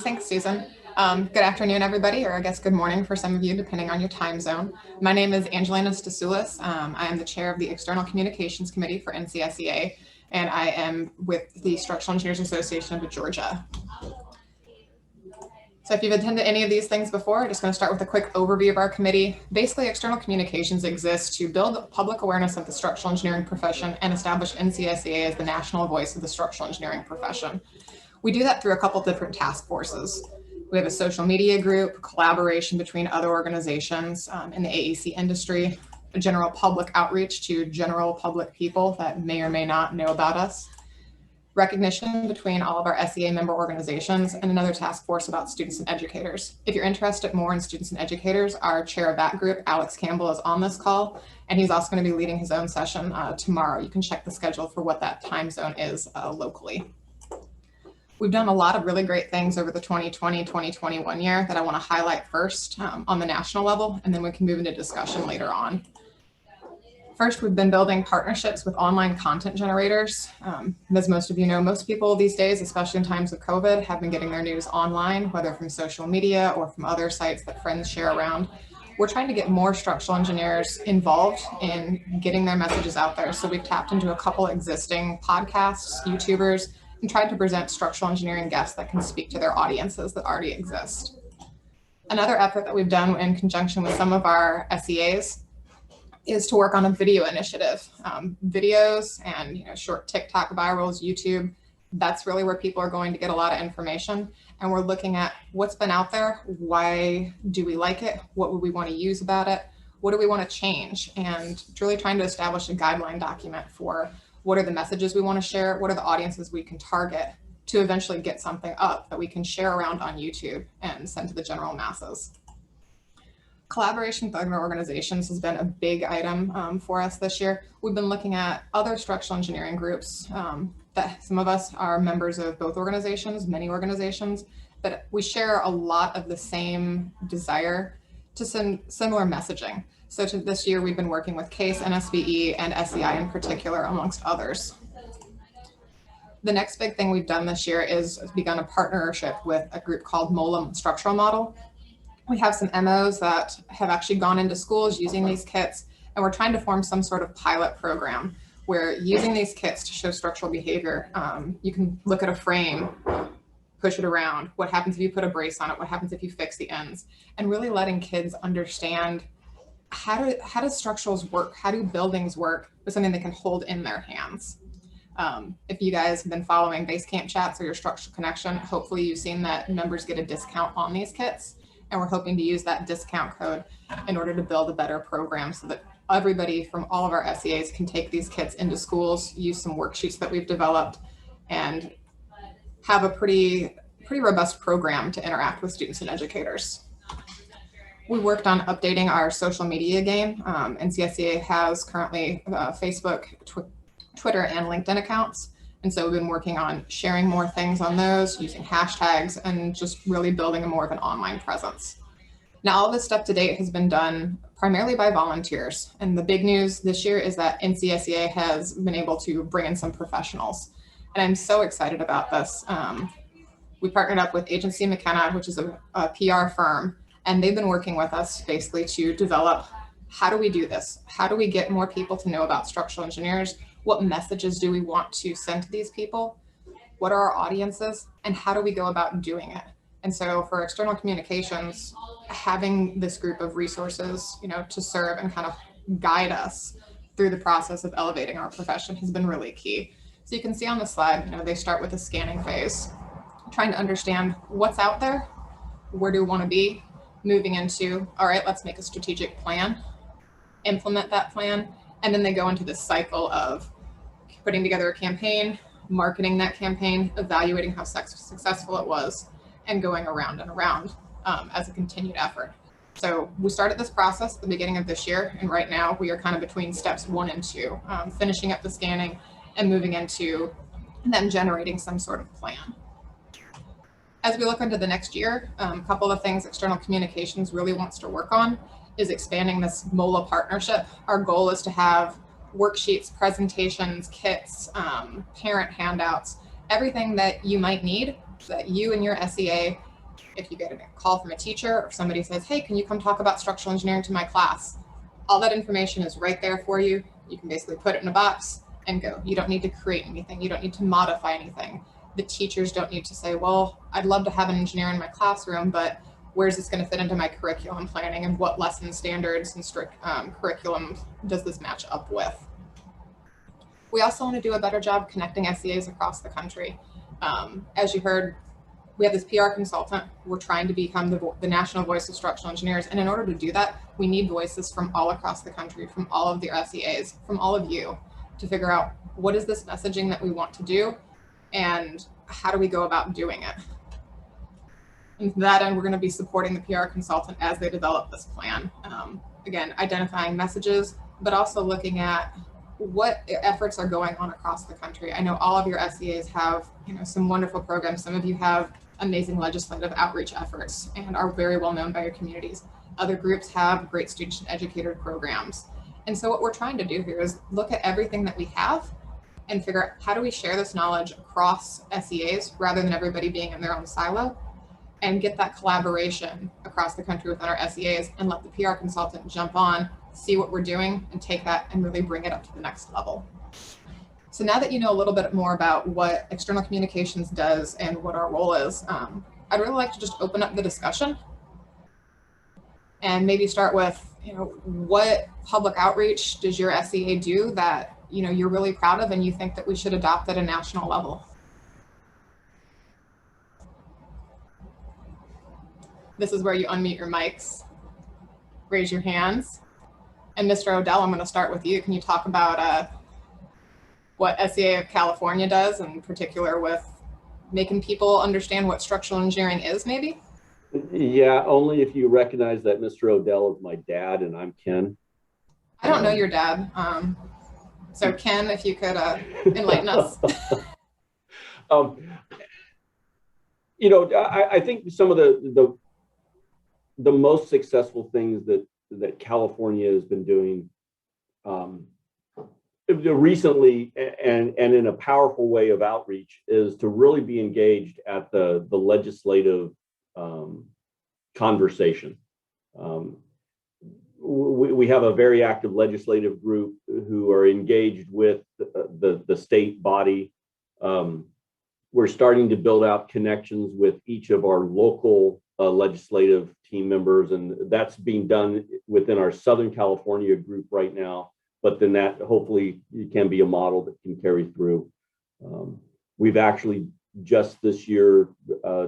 Thanks, Susan. Good afternoon, everybody, or I guess good morning for some of you, depending on your time zone. My name is Angelina Stasulis. I am the chair of the External Communications Committee for NCSEA, and I am with the Structural Engineers Association of Georgia. So if you've attended any of these things before, I'm just going to start with a quick overview of our committee. Basically, external communications exists to build public awareness of the structural engineering profession and establish NCSEA as the national voice of the structural engineering profession. We do that through a couple different task forces. We have a social media group, collaboration between other organizations in the AEC industry, a general public outreach to general public people that may or may not know about us, recognition between all of our SEA member organizations, and another task force about students and educators. If you're interested more in students and educators, our chair of that group, Alex Campbell, is on this call, and he's also going to be leading his own session tomorrow. You can check the schedule for what that time zone is locally. We've done a lot of really great things over the 2020-2021 year that I want to highlight first on the national level, and then we can move into discussion later on. First, we've been building partnerships with online content generators. As most of you know, most people these days, especially in times of COVID, have been getting their news online, whether from social media or from other sites that friends share around. We're trying to get more structural engineers involved in getting their messages out there. So we've tapped into a couple existing podcasts, YouTubers, and tried to present structural engineering guests that can speak to their audiences that already exist. Another effort that we've done in conjunction with some of our SEAs is to work on a video initiative. Videos and short TikTok virals, YouTube, that's really where people are going to get a lot of information. And we're looking at what's been out there, why do we like it, what would we want to use about it, what do we want to change, and really trying to establish a guideline document for what are the messages we want to share, what are the audiences we can target to eventually get something up that we can share around on YouTube and send to the general masses. Collaboration with other organizations has been a big item for us this year. We've been looking at other structural engineering groups that some of us are members of both organizations, many organizations, but we share a lot of the same desire to send similar messaging. So this year we've been working with CASE, NSBE, and SEI in particular, amongst others. The next big thing we've done this year is begun a partnership with a group called MOLA Structural Model. We have some MOs that have actually gone into schools using these kits, and we're trying to form some sort of pilot program where using these kits to show structural behavior, you can look at a frame, push it around, what happens if you put a brace on it, what happens if you fix the ends, and really letting kids understand how does structurals work, how do buildings work with something they can hold in their hands. If you guys have been following Basecamp chats or your structural connection, hopefully you've seen that members get a discount on these kits. And we're hoping to use that discount code in order to build a better program so that everybody from all of our SEAs can take these kits into schools, use some worksheets that we've developed, and have a pretty robust program to interact with students and educators. We worked on updating our social media game. NCSEA has currently Facebook, Twitter, and LinkedIn accounts. And so we've been working on sharing more things on those, using hashtags, and just really building more of an online presence. Now, all of this stuff to date has been done primarily by volunteers. And the big news this year is that NCSEA has been able to bring in some professionals. And I'm so excited about this. We partnered up with Agency McKenna, which is a PR firm, and they've been working with us basically to develop, how do we do this? How do we get more people to know about structural engineers? What messages do we want to send to these people? What are our audiences? And how do we go about doing it? And so for external communications, having this group of resources, to serve and kind of guide us through the process of elevating our profession has been really key. So you can see on the slide, they start with a scanning phase, trying to understand what's out there, where do we want to be, moving into, all right, let's make a strategic plan, implement that plan, and then they go into this cycle of putting together a campaign, marketing that campaign, evaluating how successful it was, and going around and around as a continued effort. So we started this process at the beginning of this year, and right now we are kind of between steps 1 and 2, finishing up the scanning and moving into then generating some sort of plan. As we look into the next year, a couple of things external communications really wants to work on is expanding this MOLA partnership. Our goal is to have worksheets, presentations, kits, parent handouts, everything that you might need that you and your SEA If you get a call from a teacher or somebody says, hey, can you come talk about structural engineering to my class? All that information is right there for you. You can basically put it in a box and go. You don't need to create anything. You don't need to modify anything. The teachers don't need to say, well, I'd love to have an engineer in my classroom, but where's this going to fit into my curriculum planning, and what lesson standards and strict curriculum does this match up with? We also want to do a better job connecting SEAs across the country. As you heard, we have this PR consultant. We're trying to become the national voice of structural engineers. And in order to do that, we need voices from all across the country, from all of the SEAs, from all of you, to figure out what is this messaging that we want to do and how do we go about doing it. And to that end, we're going to be supporting the PR consultant as they develop this plan. Again, identifying messages, but also looking at what efforts are going on across the country. I know all of your SEAs have, some wonderful programs. Some of you have amazing legislative outreach efforts and are very well known by your communities. Other groups have great student educator programs. And so what we're trying to do here is look at everything that we have and figure out how do we share this knowledge across SEAs rather than everybody being in their own silo, and get that collaboration across the country within our SEAs and let the PR consultant jump on, see what we're doing, and take that and really bring it up to the next level. So now that you know a little bit more about what external communications does and what our role is, I'd really like to just open up the discussion and maybe start with, what public outreach does your SEA do that, you're really proud of and you think that we should adopt at a national level? This is where you unmute your mics, raise your hands. And Mr. Odell, I'm going to start with you. Can you talk about what SEA of California does, in particular with making people understand what structural engineering is, maybe? Yeah, only if you recognize that Mr. Odell is my dad and I'm Ken. I don't know your dad. So Ken, if you could enlighten us. I think some of the most successful things that California has been doing recently and in a powerful way of outreach is to really be engaged at the legislative conversation. We have a very active legislative group who are engaged with the state body. We're starting to build out connections with each of our local legislative team members, and that's being done within our Southern California group right now. But then that hopefully can be a model that can carry through. We've actually just this year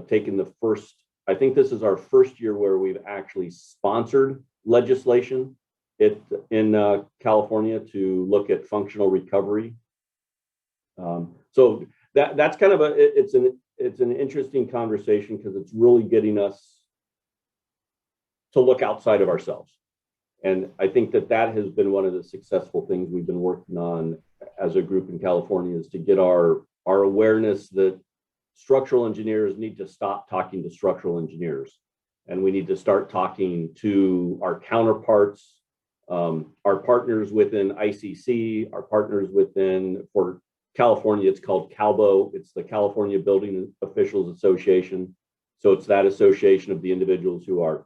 taken the first, I think this is our first year where we've actually sponsored legislation in California to look at functional recovery. So that's kind of it's an interesting conversation because it's really getting us to look outside of ourselves. And I think that has been one of the successful things we've been working on as a group in California, is to get our awareness that structural engineers need to stop talking to structural engineers. And we need to start talking to our counterparts, our partners within ICC, our partners for California, it's called CALBO. It's the California Building Officials Association. So it's that association of the individuals who are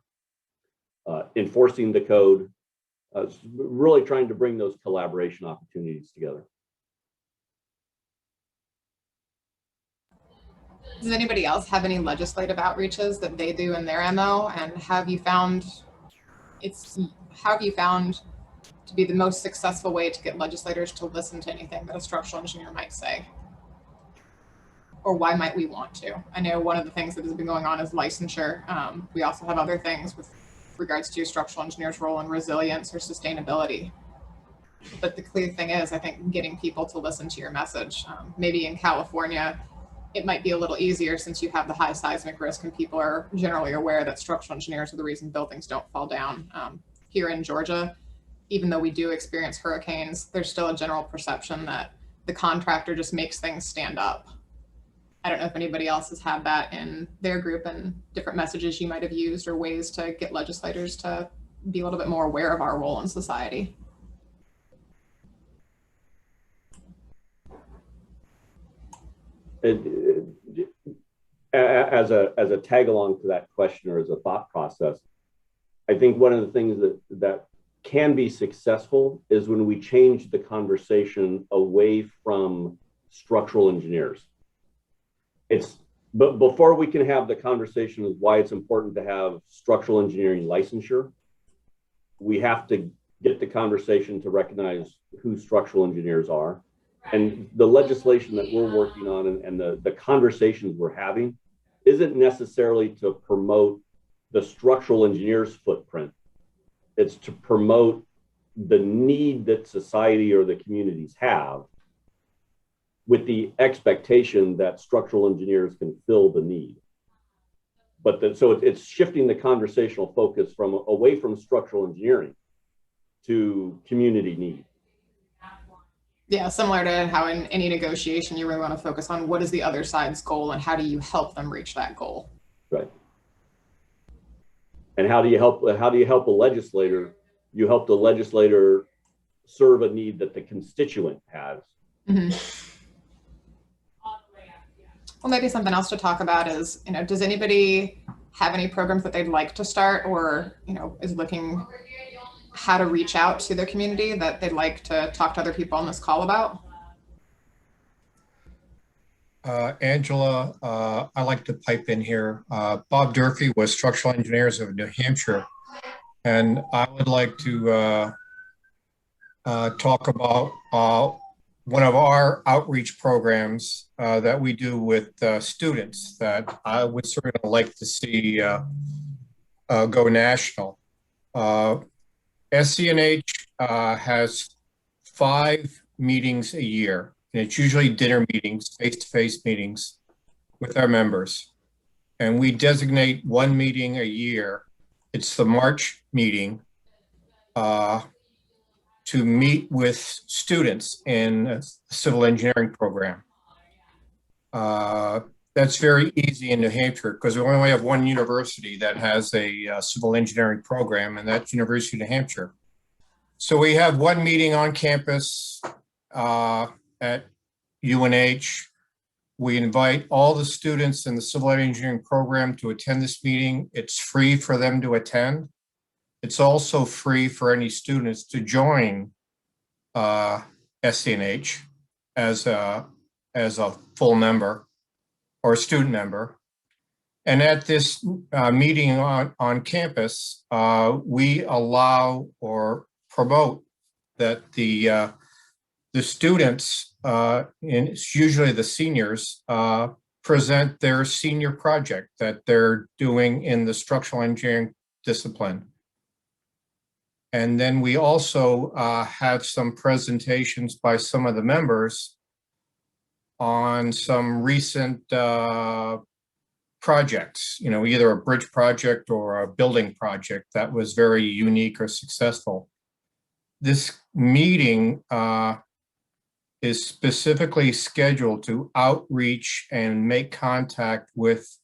enforcing the code, really trying to bring those collaboration opportunities together. Does anybody else have any legislative outreaches that they do in their MO? And have you found to be the most successful way to get legislators to listen to anything that a structural engineer might say? Or why might we want to? I know one of the things that has been going on is licensure. We also have other things with regards to structural engineers' role in resilience or sustainability. But the clear thing is, I think, getting people to listen to your message. Maybe in California, it might be a little easier since you have the high seismic risk and people are generally aware that structural engineers are the reason buildings don't fall down. Here in Georgia, even though we do experience hurricanes, there's still a general perception that the contractor just makes things stand up. I don't know if anybody else has had that in their group and different messages you might have used or ways to get legislators to be a little bit more aware of our role in society. as a tag along to that question or as a thought process, I think one of the things that can be successful is when we change the conversation away from structural engineers. But before we can have the conversation of why it's important to have structural engineering licensure, we have to get the conversation to recognize who structural engineers are. And the legislation that we're working on and the conversations we're having isn't necessarily to promote the structural engineer's footprint. It's to promote the need that society or the communities have, with the expectation that structural engineers can fill the need. So it's shifting the conversational focus away from structural engineering to community need. Yeah, similar to how in any negotiation, you really want to focus on what is the other side's goal and how do you help them reach that goal. Right. And how do you help a legislator? You help the legislator serve a need that the constituent has. Mm-hmm. Well, maybe something else to talk about is, does anybody have any programs that they'd like to start, or, is looking how to reach out to their community that they'd like to talk to other people on this call about? Angela, I like to pipe in here. Bob Durkee was Structural Engineers of New Hampshire, and I would like to talk about one of our outreach programs that we do with students that I would certainly like to see go national. SCNH has 5 meetings a year, and it's usually dinner meetings, face-to-face meetings with our members. And we designate 1 meeting a year. It's the March meeting to meet with students in a civil engineering program. That's very easy in New Hampshire because we only have one university that has a civil engineering program, and that's University of New Hampshire. So we have 1 meeting on campus at UNH. We invite all the students in the civil engineering program to attend this meeting. It's free for them to attend. It's also free for any students to join SCNH as a full member or a student member. And at this meeting on campus, we allow or promote that the students, and it's usually the seniors, present their senior project that they're doing in the structural engineering discipline. And then we also have some presentations by some of the members on some recent projects, either a bridge project or a building project that was very unique or successful. This meeting is specifically scheduled to outreach and make contact with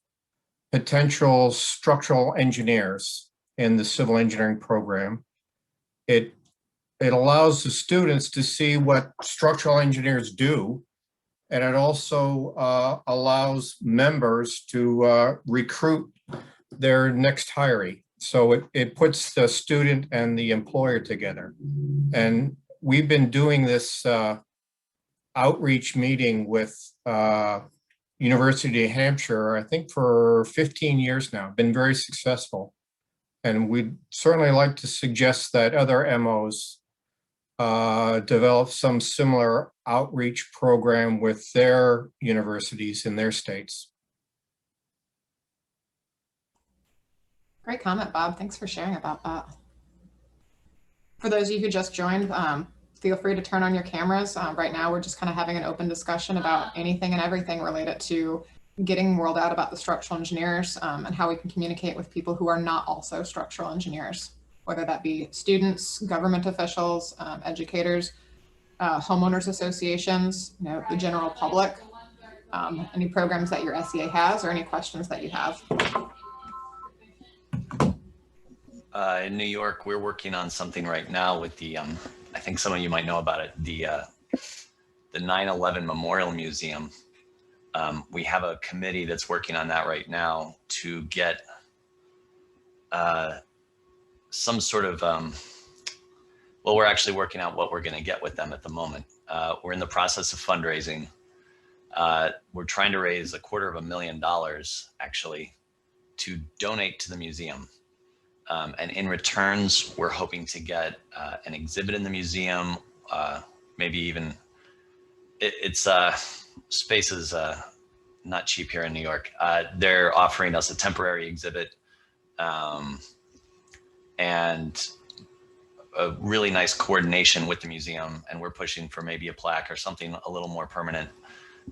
potential structural engineers in the civil engineering program. It allows the students to see what structural engineers do, and it also allows members to recruit their next hiree. So it puts the student and the employer together. And we've been doing this outreach meeting with University of New Hampshire, I think for 15 years now, been very successful. And we'd certainly like to suggest that other MOs develop some similar outreach program with their universities in their states. Great comment, Bob. Thanks for sharing about that. For those of you who just joined, feel free to turn on your cameras. Right now, we're just kind of having an open discussion about anything and everything related to getting word out about the structural engineers and how we can communicate with people who are not also structural engineers, whether that be students, government officials, educators, homeowners associations, the general public, any programs that your SEA has, or any questions that you have. In New York, we're working on something right now with the, I think some of you might know about it, the 9/11 Memorial Museum. We have a committee that's working on that right now to get some sort of, well, we're actually working out what we're going to get with them at the moment. We're in the process of fundraising. We're trying to raise $250,000 actually to donate to the museum. And in returns, we're hoping to get an exhibit in the museum, maybe even, space is not cheap here in New York. They're offering us a temporary exhibit and a really nice coordination with the museum. And we're pushing for maybe a plaque or something a little more permanent.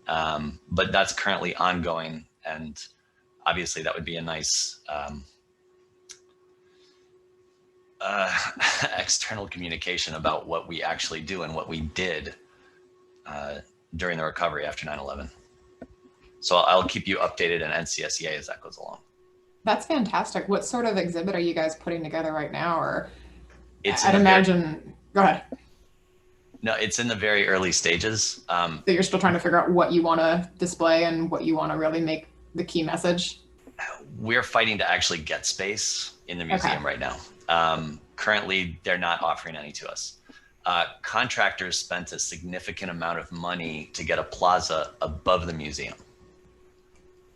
But that's currently ongoing. And obviously that would be a nice external communication about what we actually do and what we did during the recovery after 9/11. So I'll keep you updated on NCSEA as that goes along. That's fantastic. What sort of exhibit are you guys putting together right now? Or I'd imagine, go ahead. No, it's in the very early stages. So you're still trying to figure out what you want to display and what you want to really make the key message? We're fighting to actually get space in the museum right now. Currently, they're not offering any to us. Contractors spent a significant amount of money to get a plaza above the museum,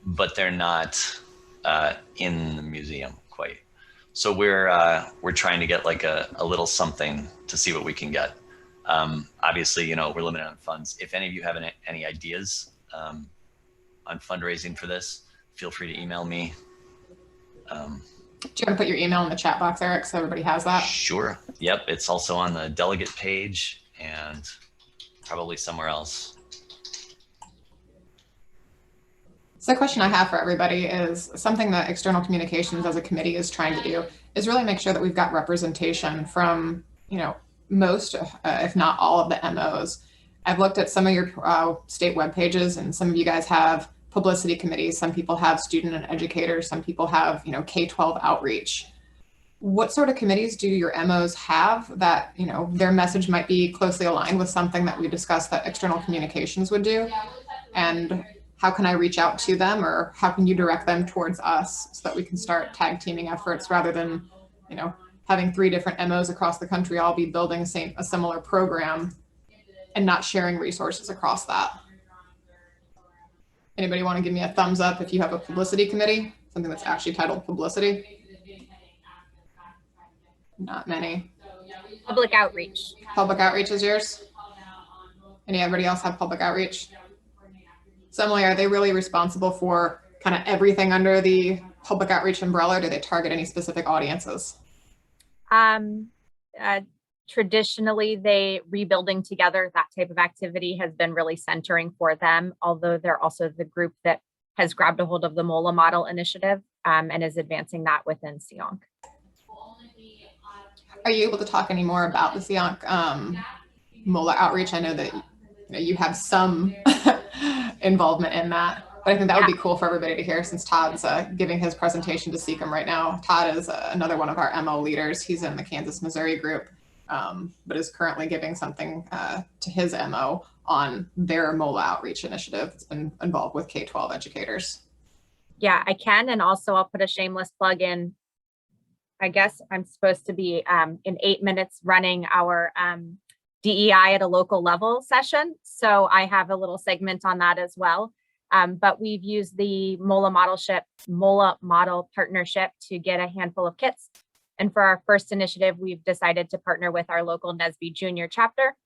but they're not in the museum quite. So we're trying to get like a little something to see what we can get. Obviously, you know, we're limited on funds. If any of you have any ideas on fundraising for this, feel free to email me. Do you want to put your email in the chat box, Eric, so everybody has that? Sure. Yep. It's also on the delegate page and probably somewhere else. So the question I have for everybody is something that external communications as a committee is trying to do is really make sure that we've got representation from, you know, most, if not all of the MOs. I've looked at some of your state web pages, and some of you guys have publicity committees. Some people have student and educators. Some people have, you know, K-12 outreach. What sort of committees do your MOs have that, you know, their message might be closely aligned with something that we discussed that external communications would do? And how can I reach out to them, or how can you direct them towards us so that we can start tag teaming efforts rather than, you know, having 3 different MOs across the country all be building a similar program and not sharing resources across that? Anybody want to give me a thumbs up if you have a publicity committee, something that's actually titled publicity? Not many. Public outreach. Public outreach is yours? Anybody else have public outreach? So Emily, are they really responsible for kind of everything under the public outreach umbrella, or do they target any specific audiences? Traditionally, they rebuilding together, that type of activity has been really centering for them, although they're also the group that has grabbed a hold of the MOLA model initiative and is advancing that within SEONC. Are you able to talk any more about the SEONC MOLA outreach? I know that you have some involvement in that, but I think that would be cool for everybody to hear, since Todd's giving his presentation to SECOM right now. Todd is another one of our MO leaders. He's in the Kansas, Missouri group, but is currently giving something to his MO on their MOLA outreach initiative that's been involved with K-12 educators. Yeah, I can. And also I'll put a shameless plug in. I guess I'm supposed to be in 8 minutes running our DEI at a local level session. So I have a little segment on that as well. But we've used the MOLA model partnership to get a handful of kits. And for our first initiative, we've decided to partner with our local NSBE junior chapter.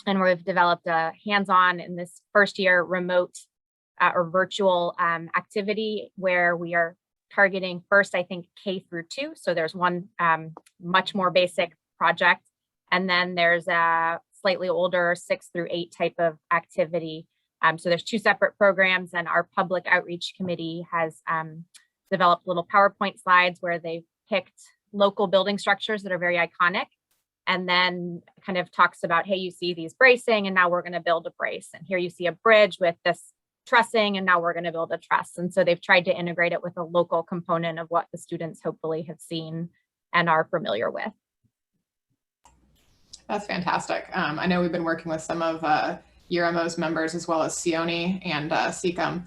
And we've developed a hands-on in this first year remote or virtual activity where we are targeting first, I think, K through 2. So there's one much more basic project. And then there's a slightly older 6 through 8 type of activity. So there's 2 separate programs, and our public outreach committee has developed little PowerPoint slides where they've picked local building structures that are very iconic, and then kind of talks about, hey, you see these bracing, and now we're going to build a brace. And here you see a bridge with this trussing, and now we're going to build a truss. And so they've tried to integrate it with a local component of what the students hopefully have seen and are familiar with. That's fantastic. I know we've been working with some of your MO's members as well as SEONI and SECOM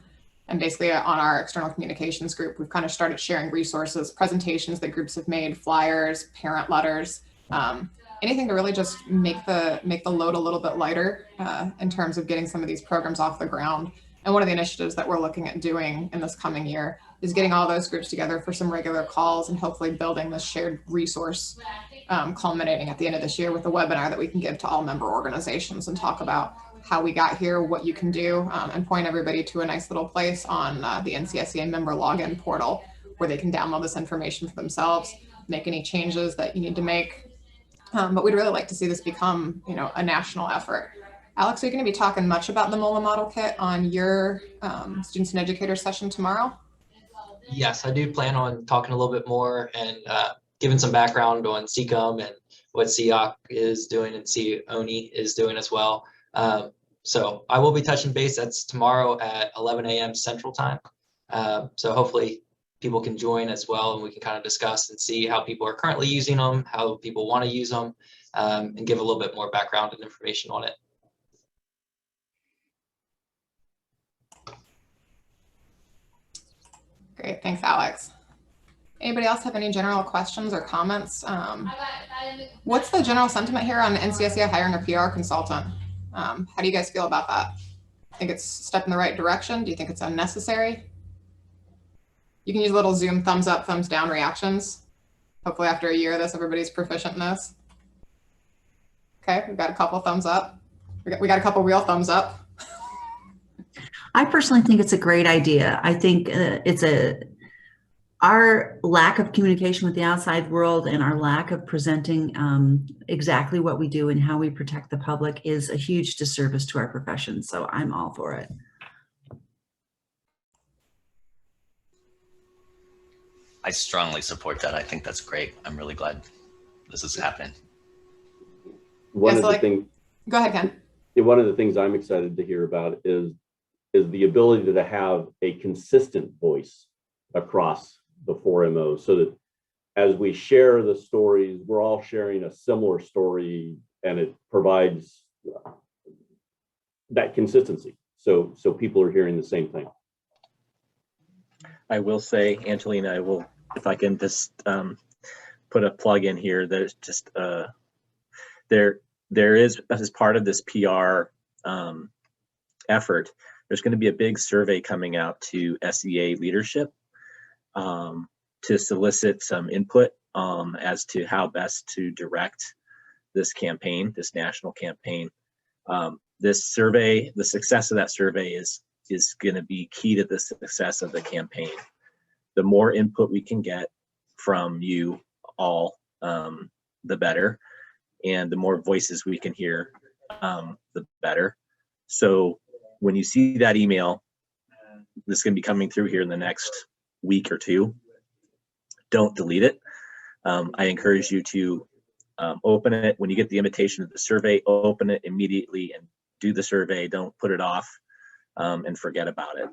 And basically on our external communications group, we've kind of started sharing resources, presentations that groups have made, flyers, parent letters, anything to really just make the load a little bit lighter in terms of getting some of these programs off the ground. And one of the initiatives that we're looking at doing in this coming year is getting all those groups together for some regular calls and hopefully building this shared resource, culminating at the end of this year with a webinar that we can give to all member organizations and talk about how we got here, what you can do, and point everybody to a nice little place on the NCSEA member login portal where they can download this information for themselves, make any changes that you need to make. But we'd really like to see this become, a national effort. Alex, are you going to be talking much about the MOLA model kit on your students and educators session tomorrow? Yes, I do plan on talking a little bit more and giving some background on CCOM and what CEOC is doing and CONI is doing as well. So I will be touching base. That's tomorrow at 11 a.m. Central Time. So hopefully people can join as well, and we can kind of discuss and see how people are currently using them, how people want to use them, and give a little bit more background and information on it. Great, thanks, Alex. Anybody else have any general questions or comments? What's the general sentiment here on NCSEA hiring a PR consultant? How do you guys feel about that? Think it's a step in the right direction? Do you think it's unnecessary? You can use little Zoom thumbs up, thumbs down reactions. Hopefully after a year of this, everybody's proficient in this. Okay, we've got a couple thumbs up. We got a couple real thumbs up. I personally think it's a great idea. I think our lack of communication with the outside world and our lack of presenting exactly what we do and how we protect the public is a huge disservice to our profession. So I'm all for it. I strongly support that. I think that's great. I'm really glad this is happening. One of the things. Go ahead, Ken. One of the things I'm excited to hear about is the ability to have a consistent voice across the 4 MOs, so that as we share the stories, we're all sharing a similar story, and it provides that consistency. So people are hearing the same thing. I will say, Angelina, I will, if I can just put a plug in here, there's just there is, as part of this PR effort, there's going to be a big survey coming out to SEA leadership to solicit some input as to how best to direct this campaign, this national campaign. This survey, the success of that survey is going to be key to the success of the campaign. The more input we can get from you all, the better, and the more voices we can hear, the better. So when you see that email, this is going to be coming through here in the next week or two, don't delete it. I encourage you to open it. When you get the invitation to the survey, open it immediately and do the survey. Don't put it off and forget about it.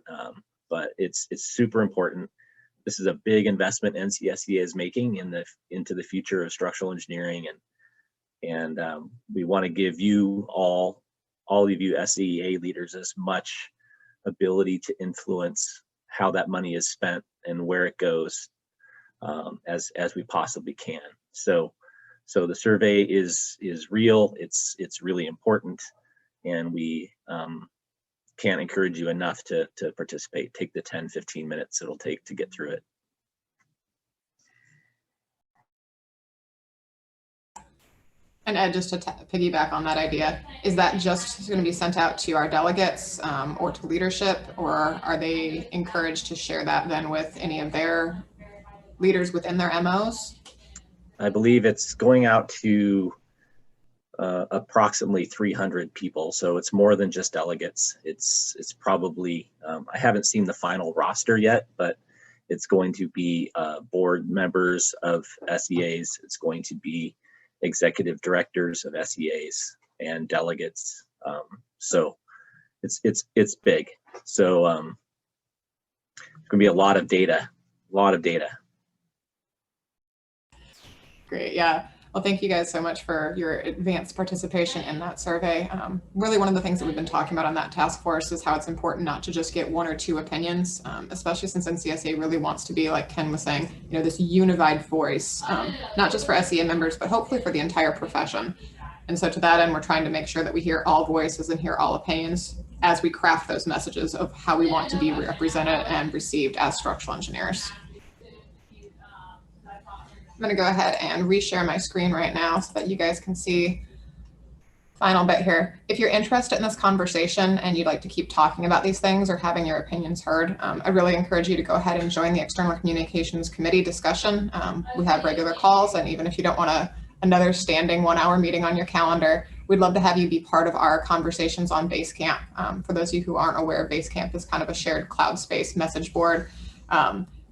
But it's super important. This is a big investment NCSEA is making into the future of structural engineering, and we want to give you all of you SEA leaders as much ability to influence how that money is spent and where it goes as we possibly can. So the survey is real. It's really important, and we can't encourage you enough to participate. Take the 10-15 minutes it'll take to get through it. And Ed, just to piggyback on that idea, is that just going to be sent out to our delegates or to leadership, or are they encouraged to share that then with any of their leaders within their MOs? I believe it's going out to approximately 300 people. So it's more than just delegates. It's probably, I haven't seen the final roster yet, but it's going to be board members of SEAs. It's going to be executive directors of SEAs and delegates. So it's big. So it's gonna be a lot of data, Great, yeah. Well, thank you guys so much for your advanced participation in that survey. Really, one of the things that we've been talking about on that task force is how it's important not to just get one or two opinions, especially since NCSA really wants to be, like Ken was saying, you know, this unified voice, not just for SEA members, but hopefully for the entire profession. And so to that end, we're trying to make sure that we hear all voices and hear all opinions as we craft those messages of how we want to be represented and received as structural engineers. I'm going to go ahead and reshare my screen right now so that you guys can see final bit here. If you're interested in this conversation and you'd like to keep talking about these things or having your opinions heard, I really encourage you to go ahead and join the External Communications Committee discussion. We have regular calls, and even if you don't want another standing 1-hour meeting on your calendar, we'd love to have you be part of our conversations on Basecamp. For those of you who aren't aware, Basecamp is kind of a shared cloud space message board.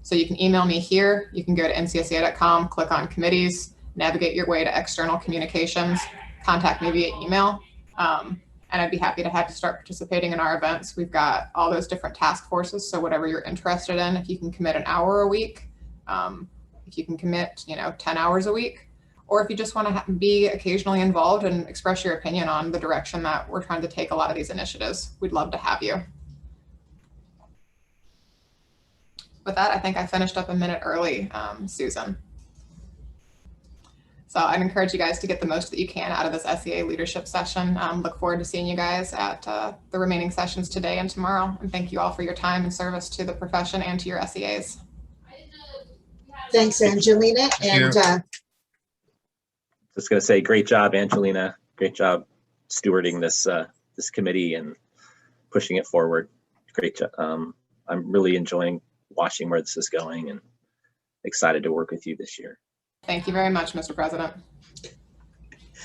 So you can email me here. You can go to ncsa.com, click on committees, navigate your way to external communications, contact me via email. And I'd be happy to have you start participating in our events. We've got all those different task forces. So whatever you're interested in, if you can commit an hour a week, if you can commit, 10 hours a week, or if you just want to be occasionally involved and express your opinion on the direction that we're trying to take a lot of these initiatives, we'd love to have you. With that, I think I finished up a minute early, Susan. So I'd encourage you guys to get the most that you can out of this SEA leadership session. Look forward to seeing you guys at the remaining sessions today and tomorrow. And thank you all for your time and service to the profession and to your SEAs. Thanks, Angelina. And Just going to say, great job, Angelina. Great job stewarding this this committee and pushing it forward. Great job. I'm really enjoying watching where this is going and excited to work with you this year. Thank you very much, Mr. President.